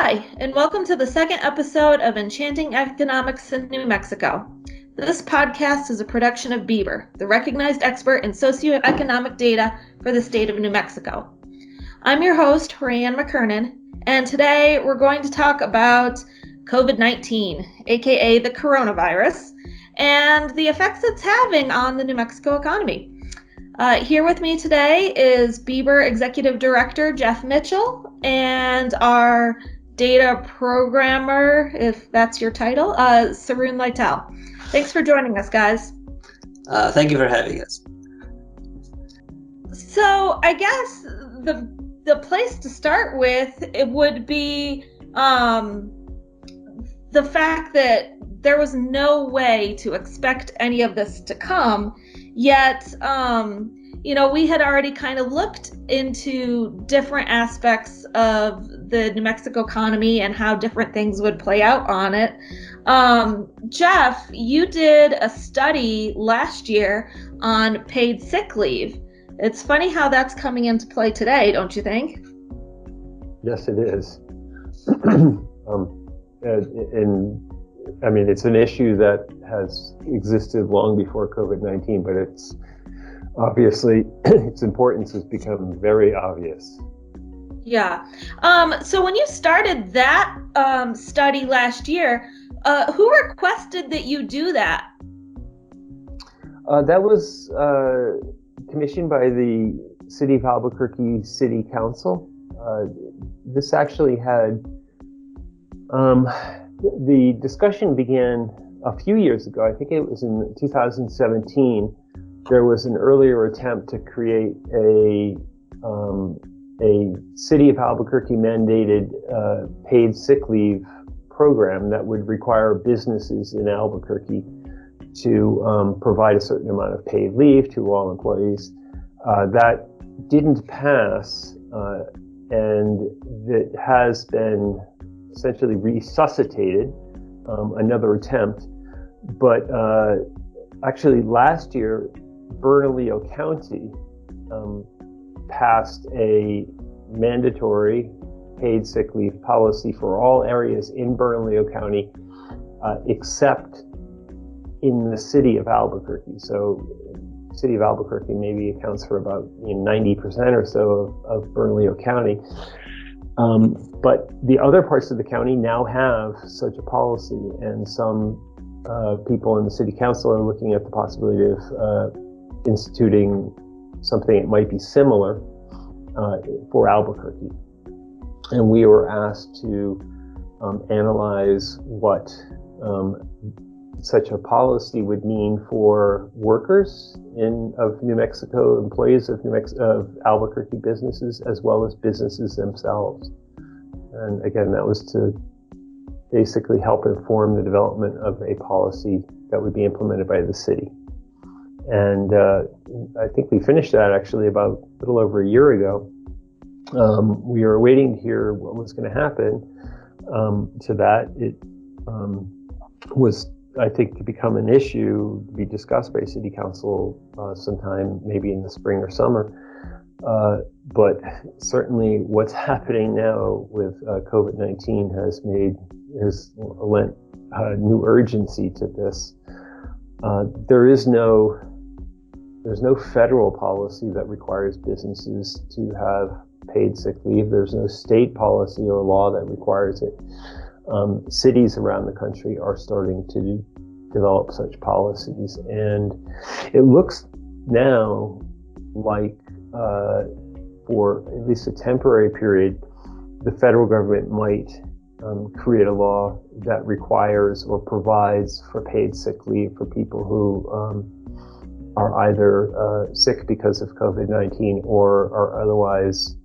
Hi, and welcome to the second episode of Enchanting Economics in New Mexico. This podcast is a production of BBER, the recognized expert in socioeconomic data for the state of New Mexico. I'm your host, Ryan McKernan, and today we're going to talk about COVID-19, aka the coronavirus, and the effects it's having on the New Mexico economy. Here with me today is BBER Executive Director Jeff Mitchell and our data programmer, if that's your title, Sarun Lytle. Thanks for joining us, guys. Thank you for having us. So I guess the place to start with it would be the fact that there was no way to expect any of this to come, yet we had already kind of looked into different aspects of the New Mexico economy and how different things would play out on it. Jeff, you did a study last year on paid sick leave. It's funny how that's coming into play today, don't you think? Yes, it is. It's an issue that has existed long before COVID-19, but it's obviously its importance has become very obvious. Yeah. So when you started that study last year, who requested that you do that? That was commissioned by the City of Albuquerque City Council. This actually had the discussion began a few years ago. I think it was in 2017. There was an earlier attempt to create a City of Albuquerque mandated paid sick leave program that would require businesses in Albuquerque to provide a certain amount of paid leave to all employees. That didn't pass, and it has been essentially resuscitated, another attempt. But actually last year, Bernalillo County passed a mandatory paid sick leave policy for all areas in Bernalillo County, except in the city of Albuquerque. So the city of Albuquerque maybe accounts for about 90% or so of Bernalillo County. But the other parts of the county now have such a policy, and some people in the city council are looking at the possibility of instituting something that might be similar for Albuquerque. And we were asked to analyze what such a policy would mean for workers of New Mexico, employees of Albuquerque businesses, as well as businesses themselves. And again, that was to basically help inform the development of a policy that would be implemented by the city. And I think we finished that actually about a little over a year ago. We were waiting to hear what was going to happen to that. It was, I think, to become an issue to be discussed by City Council sometime maybe in the spring or summer. But certainly what's happening now with COVID-19 has lent new urgency to this. There's no federal policy that requires businesses to have paid sick leave. There's no state policy or law that requires it. Cities around the country are starting to develop such policies, and it looks now like for at least a temporary period, the federal government might create a law that requires or provides for paid sick leave for people who are either sick because of COVID-19 or are otherwise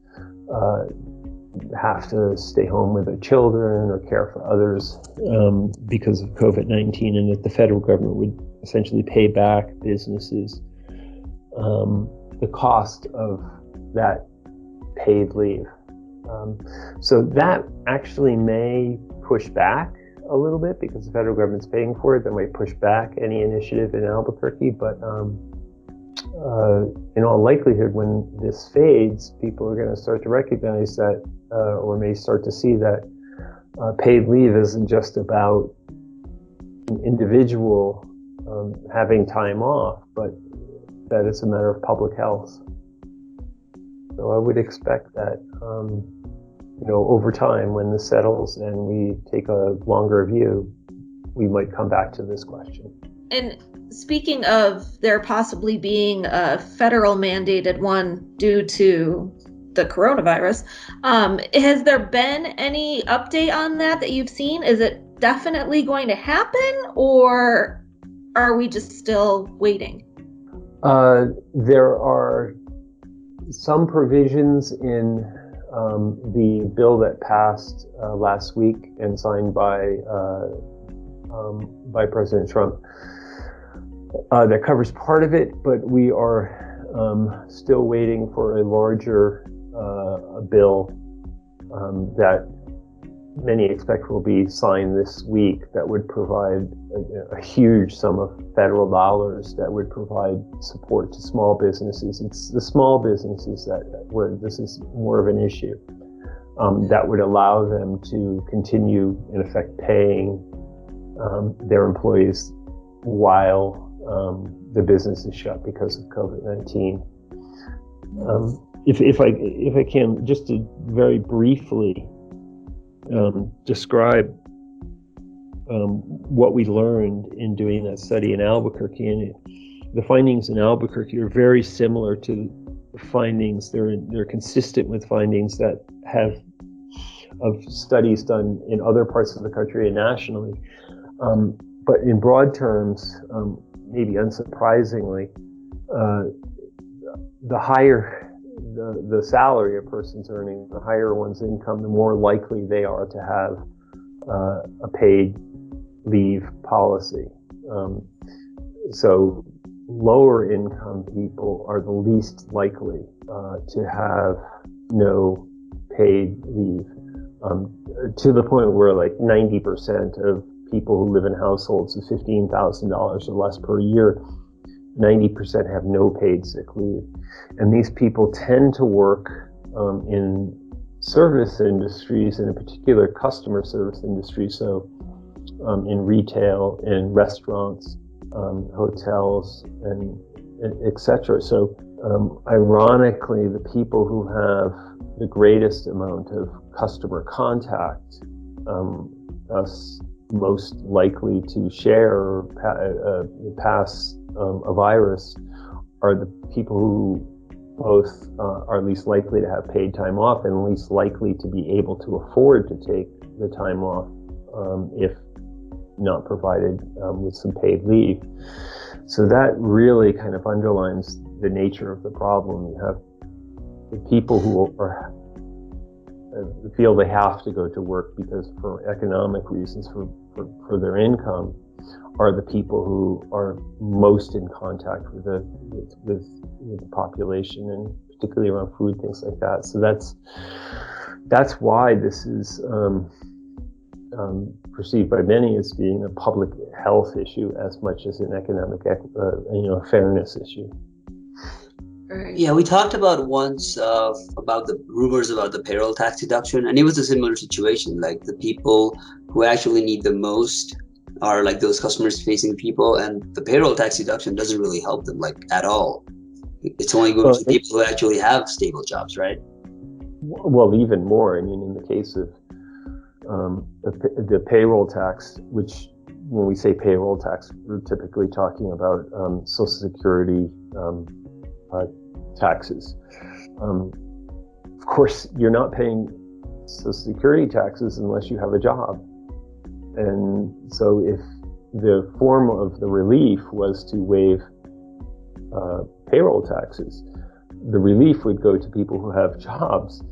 have to stay home with their children or care for others because of COVID-19, and that the federal government would essentially pay back businesses the cost of that paid leave. So that actually may push back a little bit because the federal government's paying for it. That might push back any initiative in Albuquerque, but in all likelihood, when this fades, people are going to start to recognize that, or may start to see that paid leave isn't just about an individual having time off, but that it's a matter of public health. So I would expect that, over time, when this settles and we take a longer view, we might come back to this question. And speaking of there possibly being a federal mandated one due to the coronavirus, has there been any update on that you've seen? Is it definitely going to happen, or are we just still waiting? There are some provisions in the bill that passed last week and signed by President Trump that covers part of it, but we are still waiting for a larger bill that many expect will be signed this week that would provide a huge sum of federal dollars that would provide support to small businesses. It's the small businesses where this is more of an issue, that would allow them to continue, in effect, paying their employees while the business is shut because of COVID-19. If I can, just to very briefly describe what we learned in doing that study in Albuquerque, and the findings in Albuquerque are very similar to the findings. They're consistent with findings that have of studies done in other parts of the country and nationally. But in broad terms, maybe unsurprisingly, the higher the salary a person's earning, the higher one's income, the more likely they are to have a paid leave policy. So lower income people are the least likely to have no paid leave, to the point where like 90% of people who live in households of $15,000 or less per year, 90% have no paid sick leave. And these people tend to work in service industries, and in particular customer service industries, so in retail, in restaurants, hotels, and etc. So ironically, the people who have the greatest amount of customer contact, thus most likely to share or pass a virus, are the people who both are least likely to have paid time off and least likely to be able to afford to take the time off if not provided with some paid leave. So that really kind of underlines the nature of the problem. You have the people who feel they have to go to work because for economic reasons, for their income, are the people who are most in contact with the population, and particularly around food, things like that. So that's why this is perceived by many as being a public health issue as much as an economic, fairness issue. Yeah, we talked about once about the rumors about the payroll tax deduction, and it was a similar situation. Like the people who actually need the most are like those customers-facing people, and the payroll tax deduction doesn't really help them like at all. It's only going to people who actually have stable jobs, right? Well, even more. I mean, in the case of the payroll tax, which when we say payroll tax, we're typically talking about Social Security taxes. Of course, you're not paying Social Security taxes unless you have a job. And so if the form of the relief was to waive payroll taxes, the relief would go to people who have jobs,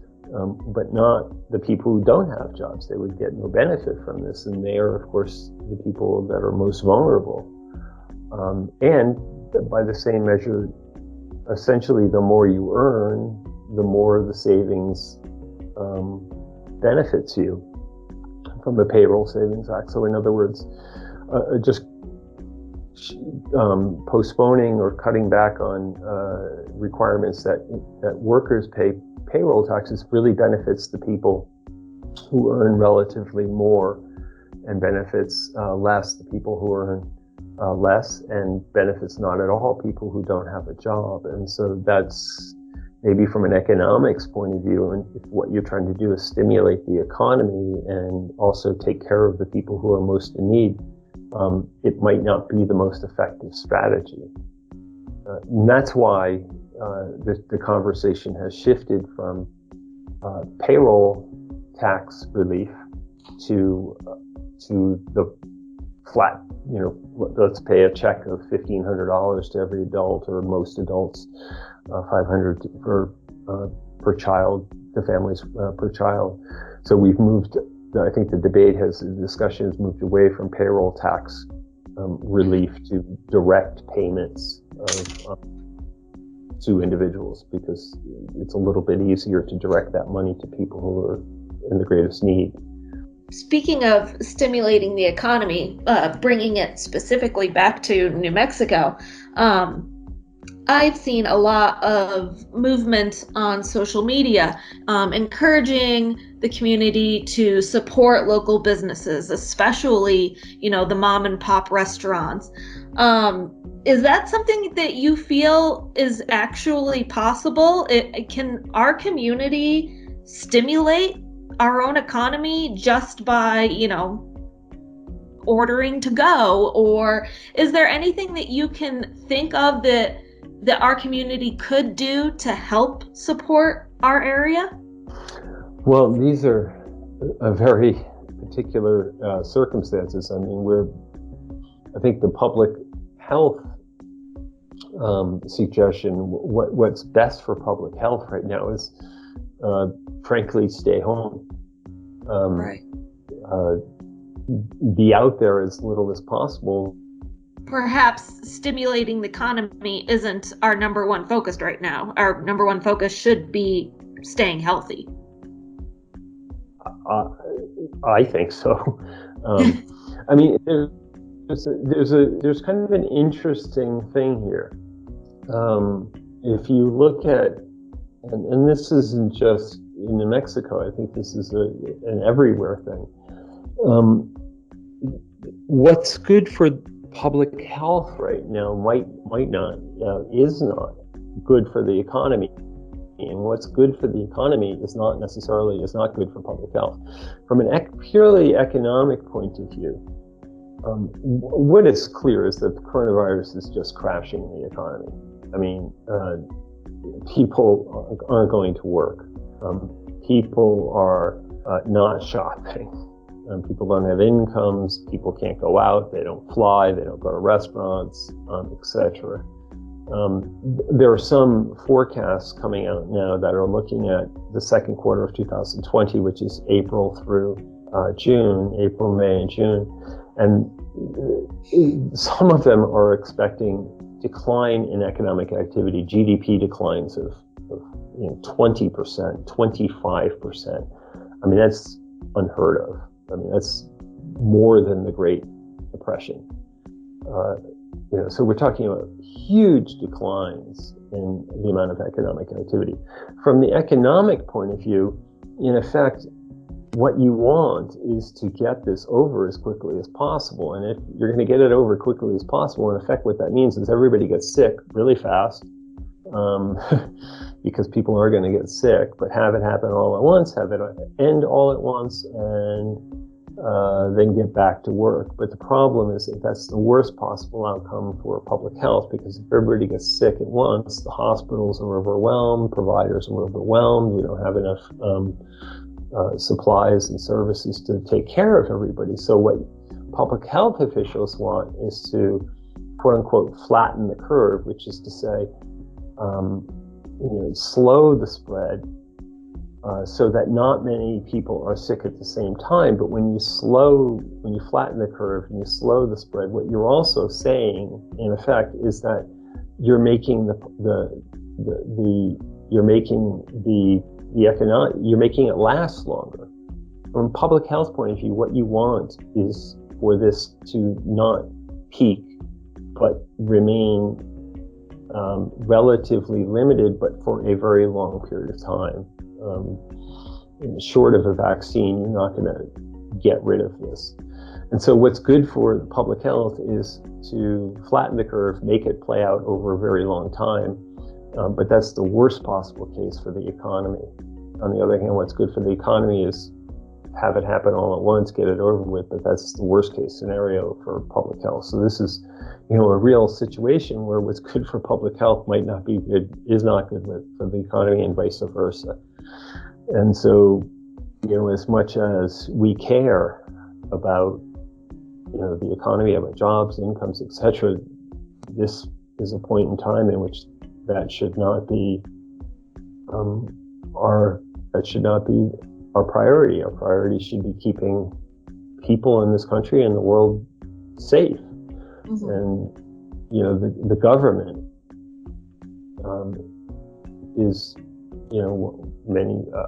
but not the people who don't have jobs. They would get no benefit from this, and they are, of course, the people that are most vulnerable. And by the same measure, essentially, the more you earn, the more the savings benefits you from the Payroll Savings Act. So in other words, just postponing or cutting back on requirements that workers pay payroll taxes really benefits the people who earn relatively more and benefits less the people who earn less, and benefits not at all people who don't have a job. And so that's maybe from an economics point of view, and if what you're trying to do is stimulate the economy and also take care of the people who are most in need, it might not be the most effective strategy. And that's why the conversation has shifted from payroll tax relief to the flat, let's pay a check of $1,500 to every adult, or most adults, $500 per child, the families per child. So we've moved. I think the discussion has moved away from payroll tax relief to direct payments to individuals, because it's a little bit easier to direct that money to people who are in the greatest need. Speaking of stimulating the economy, bringing it specifically back to New Mexico, I've seen a lot of movement on social media encouraging the community to support local businesses, especially, the mom and pop restaurants. Is that something that you feel is actually possible? Can our community stimulate our own economy just by, ordering to go? Or is there anything that you can think of that our community could do to help support our area? Well, these are very particular circumstances. I mean, I think the public health suggestion, what's best for public health right now is, frankly, stay home. Right. Be out there as little as possible. Perhaps stimulating the economy isn't our number one focus right now. Our number one focus should be staying healthy. I think so. I mean, there's kind of an interesting thing here. If you look at, and this isn't just in New Mexico, I think this is an everywhere thing. What's good for public health right now might not, is not good for the economy. And what's good for the economy is not good for public health. From an purely economic point of view, what is clear is that the coronavirus is just crashing the economy. I mean, people aren't going to work. People are not shopping. People don't have incomes. People can't go out. They don't fly. They don't go to restaurants, etc. There are some forecasts coming out now that are looking at the second quarter of 2020, which is April through April, May, and June. And some of them are expecting decline in economic activity, GDP declines of 20%, 25%. I mean, that's unheard of. I mean, that's more than the Great Depression. So we're talking about huge declines in the amount of economic activity. From the economic point of view, in effect, what you want is to get this over as quickly as possible. And if you're going to get it over as quickly as possible, in effect, what that means is everybody gets sick really fast, because people are going to get sick, but have it happen all at once, have it end all at once, and then get back to work. But the problem is that that's the worst possible outcome for public health, because if everybody gets sick at once, the hospitals are overwhelmed, providers are overwhelmed, we don't have enough supplies and services to take care of everybody. So what public health officials want is to, quote unquote, flatten the curve, which is to say, slow the spread so that not many people are sick at the same time. But when you flatten the curve and you slow the spread, what you're also saying, in effect, is that you're making you're making it last longer. From a public health point of view, what you want is for this to not peak, but remain relatively limited, but for a very long period of time. short of a vaccine, you're not going to get rid of this. And so what's good for public health is to flatten the curve, make it play out over a very long time. But that's the worst possible case for the economy. On the other hand, what's good for the economy is have it happen all at once, get it over with, but that's the worst case scenario for public health. So this is, a real situation where what's good for public health might not be good, is not good for the economy, and vice versa. And so, as much as we care about, the economy, about jobs, incomes, etc., this is a point in time in which that should not be our priority. Our priority should be keeping people in this country and the world safe. Mm-hmm. And, the government is,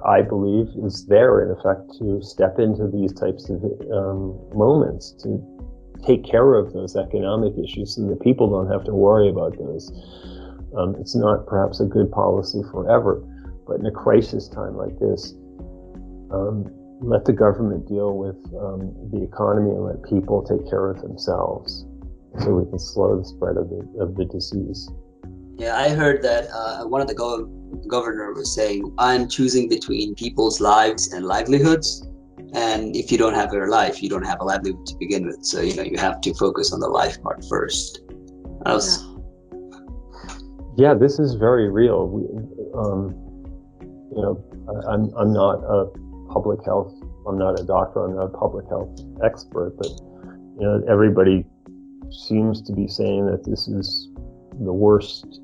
I believe, is there in effect to step into these types of moments, to take care of those economic issues so that people don't have to worry about those. It's not perhaps a good policy forever, but in a crisis time like this, let the government deal with the economy and let people take care of themselves so we can slow the spread of the disease. Yeah, I heard that one of the governor was saying, I'm choosing between people's lives and livelihoods. And if you don't have your life, you don't have a livelihood to begin with. So, you have to focus on the life part first. Yeah, this is very real. I'm not a public health, I'm not a doctor, I'm not a public health expert, but, everybody seems to be saying that this is the worst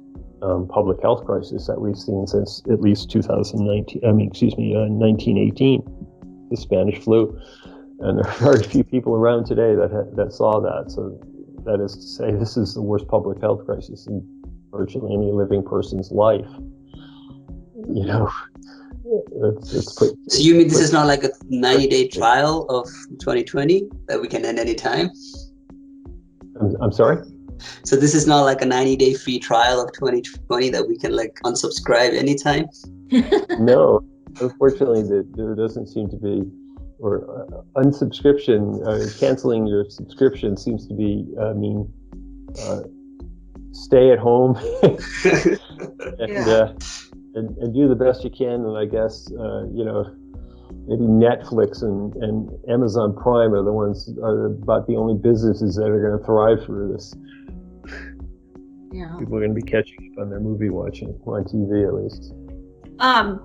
public health crisis that we've seen since at least 1918, the Spanish flu. And there are very few people around today that saw that. So that is to say, this is the worst public health crisis in virtually any living person's life. So you mean this is not like a 90-day trial of 2020 that we can end any time? I'm sorry? So this is not like a 90-day free trial of 2020 that we can unsubscribe anytime? No, unfortunately there doesn't seem to be, or unsubscription, canceling your subscription seems to be, stay at home and do the best you can. And I guess, maybe Netflix and Amazon Prime are about the only businesses that are going to thrive through this. Yeah. People are going to be catching up on their movie watching, on TV at least.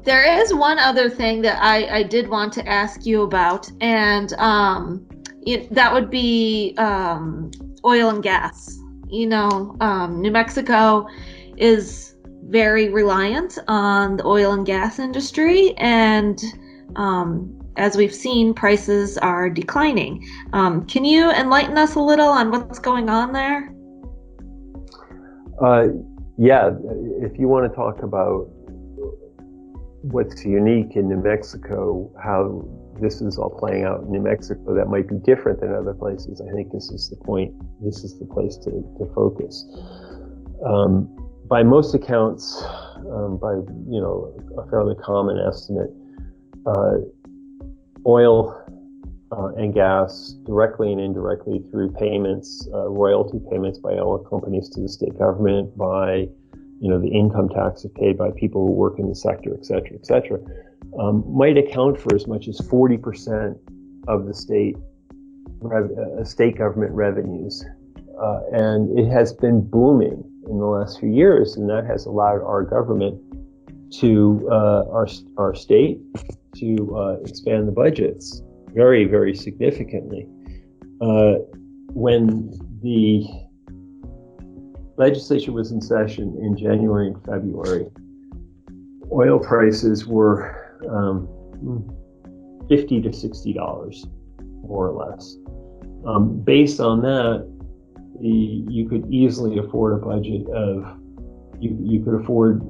There is one other thing that I did want to ask you about, and that would be oil and gas. New Mexico is very reliant on the oil and gas industry, and as we've seen, prices are declining. Can you enlighten us a little on what's going on there? Yeah, if you want to talk about what's unique in New Mexico, how this is all playing out in New Mexico that might be different than other places, I think this is the point. This is the place to focus. By most accounts, by a fairly common estimate, oil and gas, directly and indirectly through payments, royalty payments by oil companies to the state government, by the income taxes paid by people who work in the sector, et cetera, might account for as much as 40% of the state government revenues. And it has been booming in the last few years, and that has allowed our government to, our state, to expand the budgets very, very significantly. When the legislature was in session in January and February, oil prices were $50 to $60, more or less. Based on that, you could easily afford a budget of, you could afford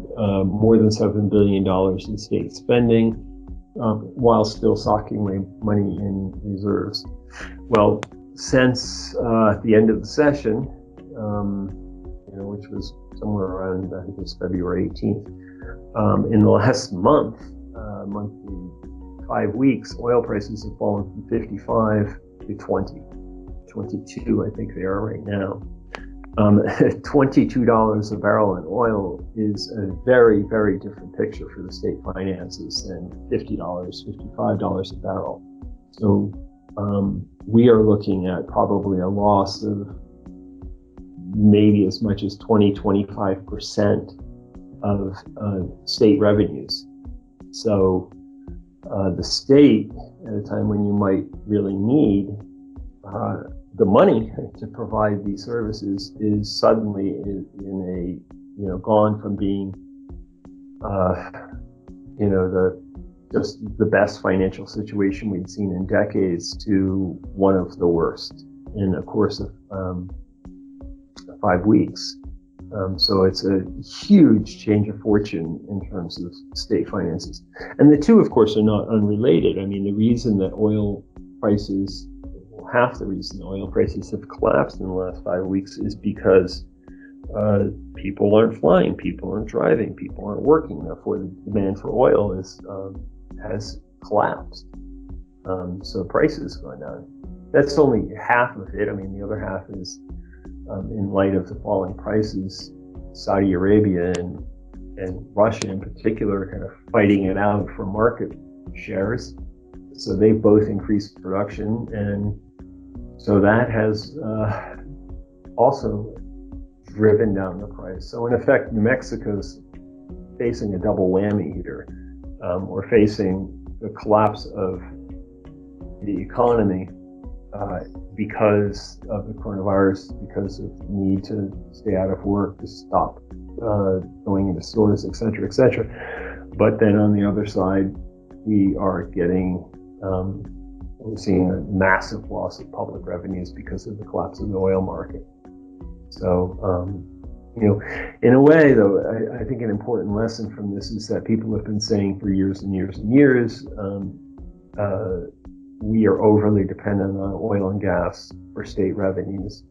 more than $7 billion in state spending, while still socking money in reserves. Well, since the end of the session, which was somewhere around, I think it was February 18th, in the last month 5 weeks, oil prices have fallen from 55 to 20, 22, I think they are right now. $22 a barrel in oil is a very, very different picture for the state finances than $50, $55 a barrel. So we are looking at probably a loss of maybe as much as 20-25% of state revenues. So the state, at a time when you might really need the money to provide these services, is suddenly in a gone from being the best financial situation we'd seen in decades to one of the worst in a course of 5 weeks. So it's a huge change of fortune in terms of state finances. And the two, of course, are not unrelated. I mean, the reason that oil prices, half the reason oil prices have collapsed in the last 5 weeks is because people aren't flying, people aren't driving, people aren't working. Therefore, the demand for oil has collapsed. So prices going down. That's only half of it. I mean, the other half is in light of the falling prices, Saudi Arabia and Russia in particular are kind of fighting it out for market shares. So they've both increased production, and so that has also driven down the price. So in effect, New Mexico's facing a double whammy here. We're facing the collapse of the economy because of the coronavirus, because of the need to stay out of work, to stop going into stores, et cetera, et cetera. But then on the other side, we are we're seeing a massive loss of public revenues because of the collapse of the oil market. So, in a way, though, I think an important lesson from this is that people have been saying for years and years and years, we are overly dependent on oil and gas for state revenues.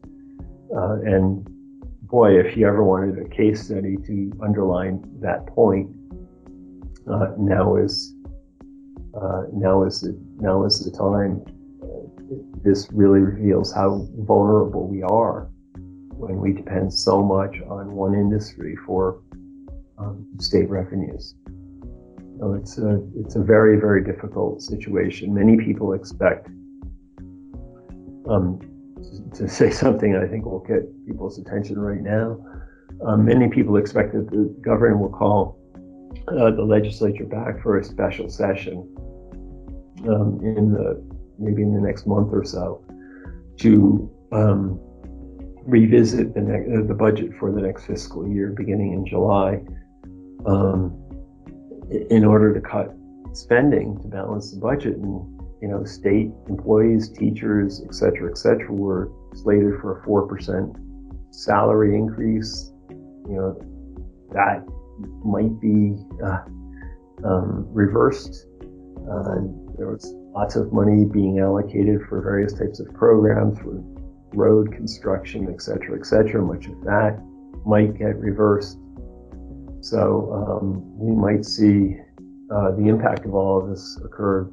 And boy, if you ever wanted a case study to underline that point, now is the time. This really reveals how vulnerable we are when we depend so much on one industry for state revenues. So it's a very, very difficult situation. Many people expect to say something I think will get people's attention right now. Many people expect that the governor will call the legislature back for a special session maybe in the next month or so to revisit the budget for the next fiscal year beginning in July in order to cut spending to balance the budget. And state employees, teachers, et cetera, were slated for a 4% salary increase. That might be reversed. There was lots of money being allocated for various types of programs, for road construction, et cetera, et cetera. Much of that might get reversed. So we might see the impact of all of this occur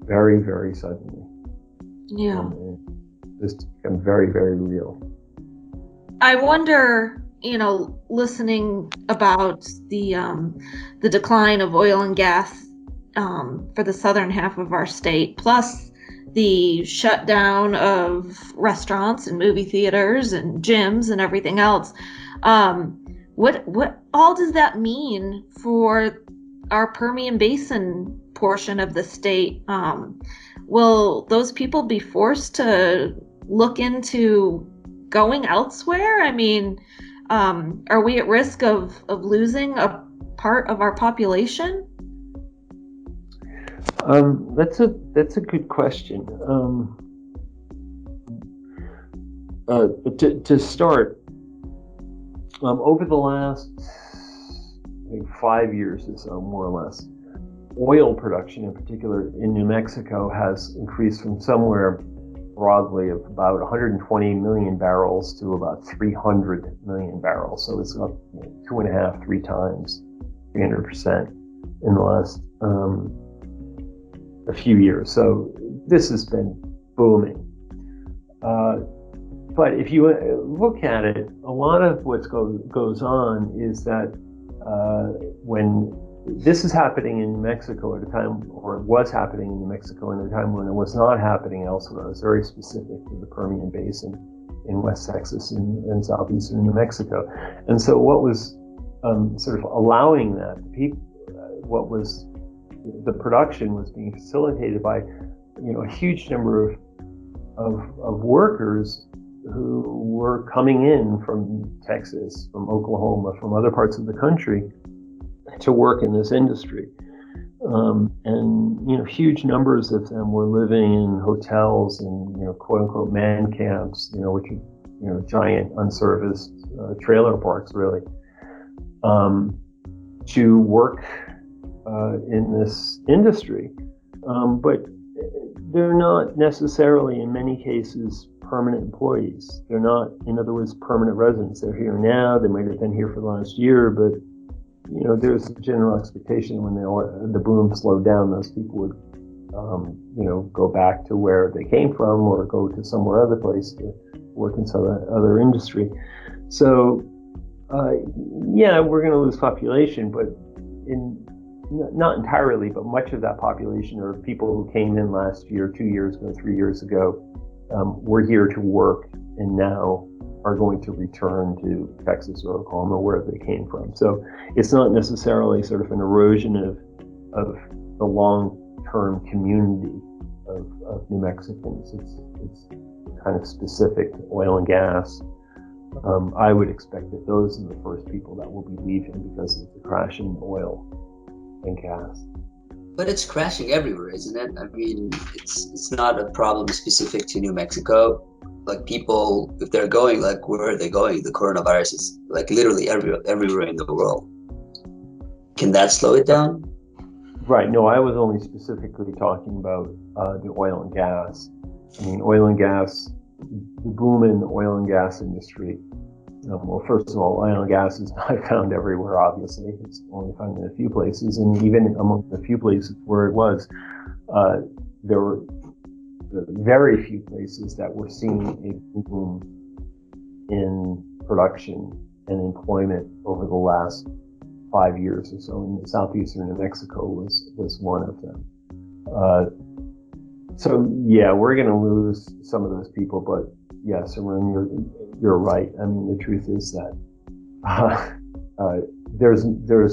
very, very suddenly. Yeah. Just become very, very real. I wonder, listening about the decline of oil and gas for the southern half of our state, plus the shutdown of restaurants and movie theaters and gyms and everything else. What all does that mean for our Permian Basin portion of the state? Will those people be forced to look into going elsewhere? I mean, are we at risk of losing a part of our population? That's a good question. To start, over the last, I think, 5 years or so, more or less, oil production, in particular in New Mexico, has increased from somewhere broadly of about 120 million barrels to about 300 million barrels. So it's up 2.5, 3 times, 300% in the last a few years. So this has been booming. But if you look at it, a lot of what goes on is that when this is happening in New Mexico at a time, or it was happening in New Mexico at a time when it was not happening elsewhere. It was very specific to the Permian Basin in West Texas and southeastern New Mexico. And so what was sort of allowing that, the production was being facilitated by, a huge number of workers who were coming in from Texas, from Oklahoma, from other parts of the country to work in this industry. And huge numbers of them were living in hotels and, quote unquote man camps, which are, giant unserviced trailer parks really, to work in this industry. But they're not necessarily, in many cases, permanent employees. They're not, in other words, permanent residents. They're here now. They might have been here for the last year, but there's a general expectation when the boom slowed down, those people would, go back to where they came from or go to somewhere other place to work in some other industry. So, we're going to lose population, but not entirely, but much of that population are people who came in last year, 2 years ago, 3 years ago, were here to work and now are going to return to Texas or Oklahoma, where they came from. So it's not necessarily sort of an erosion of the long-term community of New Mexicans. It's kind of specific to oil and gas. I would expect that those are the first people that will be leaving because of the crash in oil and gas. But it's crashing everywhere, isn't it? I mean, it's not a problem specific to New Mexico. Like people, if they're going, like where are they going? The coronavirus is like literally everywhere in the world. Can that slow it down? Right. No, I was only specifically talking about the oil and gas. I mean, oil and gas, the boom in the oil and gas industry. Well, first of all, oil and gas is not found everywhere, obviously. It's only found in a few places. And even among the few places where it was, there were very few places that were seeing a boom in production and employment over the last 5 years or so. In southeastern New Mexico was one of them. We're going to lose some of those people, but yes, Arun, you're right. I mean, the truth is that there's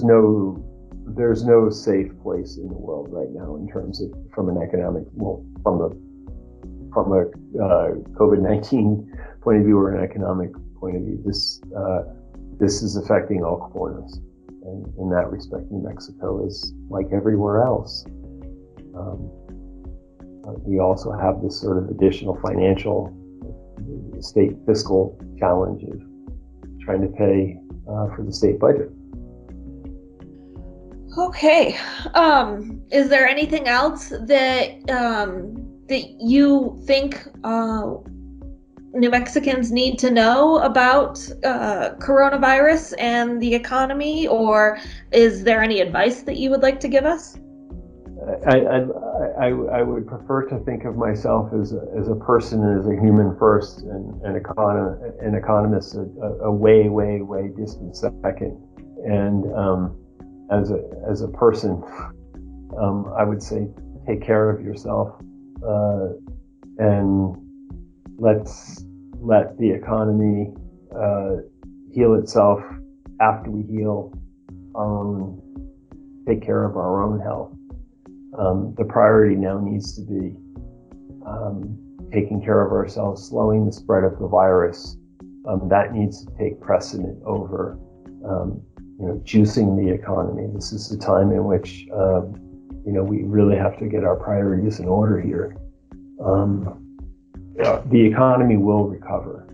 no safe place in the world right now in terms of from a COVID-19 point of view or an economic point of view. This is affecting all corners, and in that respect, New Mexico is like everywhere else. We also have this sort of additional financial state fiscal challenge of trying to pay for the state budget. Okay. Is there anything else that you think New Mexicans need to know about coronavirus and the economy, or is there any advice that you would like to give us? I would prefer to think of myself as a person, as a human first, and an economist a way distant second. And as a person, I would say take care of yourself, and let's let the economy heal itself after we heal our own, take care of our own health. The priority now needs to be taking care of ourselves, slowing the spread of the virus. That needs to take precedent over juicing the economy. This is the time in which we really have to get our priorities in order here. The economy will recover.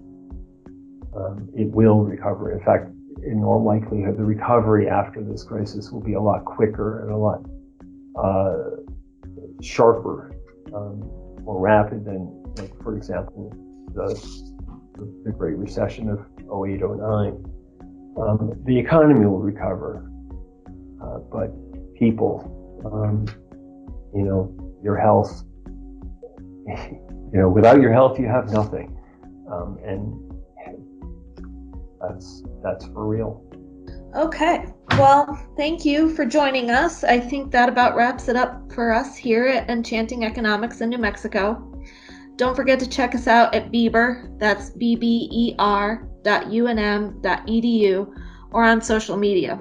It will recover. In fact, in all likelihood, the recovery after this crisis will be a lot quicker and a lot sharper, more rapid than, like, for example, the Great Recession of 08, 09. The economy will recover, but people, your health. Without your health, you have nothing, and that's for real. Okay. Well, thank you for joining us. I think that about wraps it up for us here at Enchanting Economics in New Mexico. Don't forget to check us out at BBER, that's BBER.UNM.edu, or on social media.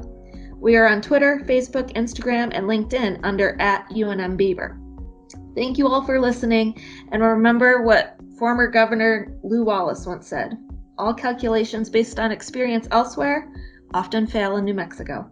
We are on Twitter, Facebook, Instagram, and LinkedIn under @UNMBeaver. Thank you all for listening, and remember what former Governor Lew Wallace once said: all calculations based on experience elsewhere often fail in New Mexico.